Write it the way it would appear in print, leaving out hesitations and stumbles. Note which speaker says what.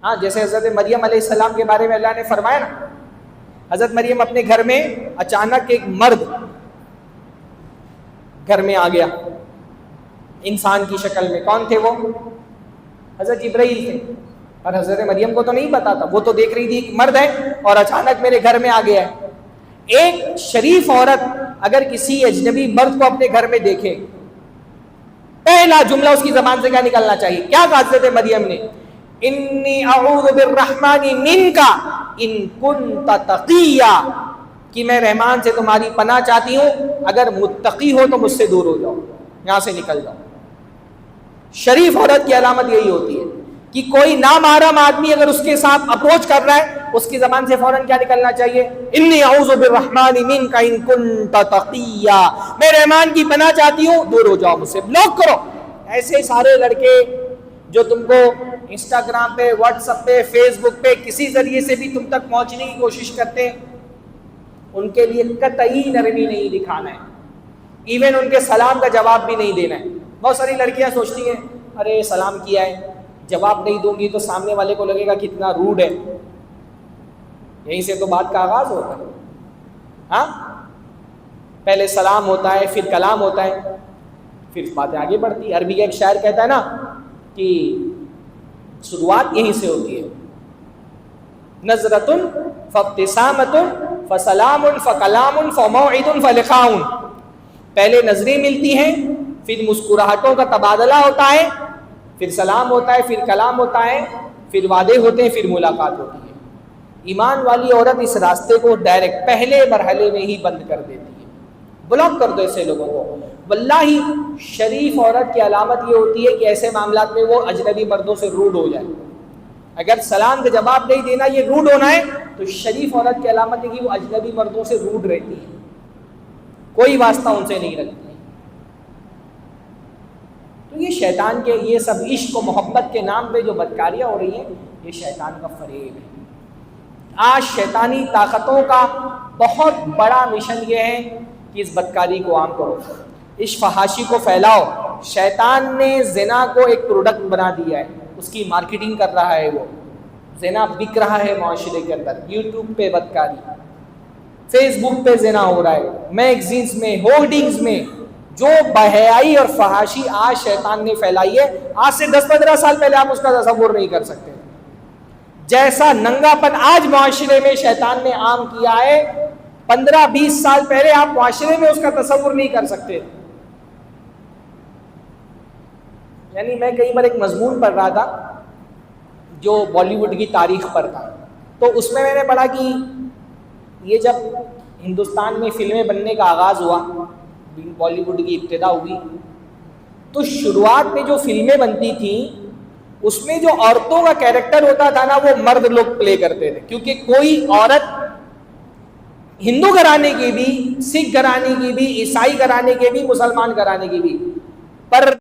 Speaker 1: ہاں جیسے حضرت مریم علیہ السلام کے بارے میں اللہ نے فرمایا نا، حضرت مریم اپنے گھر میں اچانک ایک مرد گھر میں آ گیا انسان کی شکل میں. کون تھے وہ؟ حضرت جبرائیل تھے. اور حضرت مریم کو تو نہیں پتا تھا، وہ تو دیکھ رہی تھی ایک مرد ہے اور اچانک میرے گھر میں آ گیا ہے. ایک شریف عورت اگر کسی اجنبی مرد کو اپنے گھر میں دیکھے، پہلا جملہ اس کی زبان سے کیا نکلنا چاہیے؟ کیا کہا حضرت مریم نے؟ انی اعوذ بالرحمن منک ان کنت تقیا، کہ میں رحمان سے تمہاری پناہ چاہتی ہوں، اگر متقی ہو تو مجھ سے دور ہو جاؤ، یہاں سے نکل جاؤ. شریف عورت کی علامت یہی ہوتی ہے کہ کوئی نامحرم آدمی اگر اس کے ساتھ اپروچ کر رہا ہے، اس کی زبان سے فوراً کیا نکلنا چاہیے؟ انی اعوذ بالرحمن منک ان کنت تقیا، میں رحمان کی پناہ چاہتی ہوں، دور ہو جاؤ مجھ سے، بلاک کرو. ایسے سارے لڑکے جو تم کو انسٹاگرام پہ، واٹس ایپ پہ، فیس بک پہ کسی ذریعے سے بھی تم تک پہنچنے کی کوشش کرتے ہیں، ان کے لیے قطعی نرمی نہیں دکھانا ہے، ایون ان کے سلام کا جواب بھی نہیں دینا ہے. بہت ساری لڑکیاں سوچتی ہیں ارے سلام کیا ہے، جواب نہیں دوں گی تو سامنے والے کو لگے گا کتنا روڈ ہے. یہیں سے تو بات کا آغاز ہوتا ہے. ہاں پہلے سلام ہوتا ہے، پھر کلام ہوتا ہے، پھر باتیں آگے بڑھتی ہے. عربی کا ایک شاعر کہتا ہے نا کہ شروعات یہیں سے ہوتی ہے، نظرۃ فابتسامۃ فسلام فکلام فموعد فلقاء. پہلے نظریں ملتی ہیں، پھر مسکراہٹوں کا تبادلہ ہوتا ہے، پھر سلام ہوتا ہے، پھر کلام ہوتا ہے، پھر وعدے ہوتے ہیں، پھر ملاقات ہوتی ہے. ایمان والی عورت اس راستے کو ڈائریکٹ پہلے مرحلے میں ہی بند کر دیتی ہے. بلاک کر دو ایسے لوگوں کو. واللہ شریف عورت کی علامت یہ ہوتی ہے کہ ایسے معاملات میں وہ اجنبی مردوں سے روڈ ہو جائے. اگر سلام کا جواب نہیں دینا یہ روڈ ہونا ہے، تو شریف عورت کی علامت ہے کہ وہ اجنبی مردوں سے روڈ رہتی ہے، کوئی واسطہ ان سے نہیں رکھتی. تو یہ شیطان کے یہ سب عشق و محبت کے نام پہ جو بدکاریاں ہو رہی ہیں، یہ شیطان کا فریب ہے. آج شیطانی طاقتوں کا بہت بڑا مشن یہ ہے کہ اس بدکاری کو عام کرو، اس فحاشی کو پھیلاؤ. شیطان نے زنا کو ایک پروڈکٹ بنا دیا ہے، اس کی مارکیٹنگ کر رہا ہے. وہ زنا بک رہا ہے معاشرے کے اندر. یوٹیوب پہ بدکاری، فیس بک پہ زنا ہو رہا ہے، میگزینز میں، ہورڈنگز میں. جو بحیائی اور فحاشی آج شیطان نے پھیلائی ہے، آج سے 10-15 سال پہلے آپ اس کا تصور نہیں کر سکتے. جیسا ننگا پن آج معاشرے میں شیطان نے عام کیا ہے، 15-20 سال پہلے آپ معاشرے میں اس کا تصور نہیں کر سکتے. یعنی میں کئی بار ایک مضمون پڑھ رہا تھا جو بالی ووڈ کی تاریخ پر تھا، تو اس میں نے پڑھا کہ یہ جب ہندوستان میں فلمیں بننے کا آغاز ہوا، بالی ووڈ کی ابتدا ہوئی، تو شروعات میں جو فلمیں بنتی تھیں اس میں جو عورتوں کا کیریکٹر ہوتا تھا نا، وہ مرد لوگ پلے کرتے تھے. کیونکہ کوئی عورت ہندو گھرانے کی بھی، سکھ گھرانے کی بھی، عیسائی گھرانے کی بھی، مسلمان گھرانے کی بھی، پر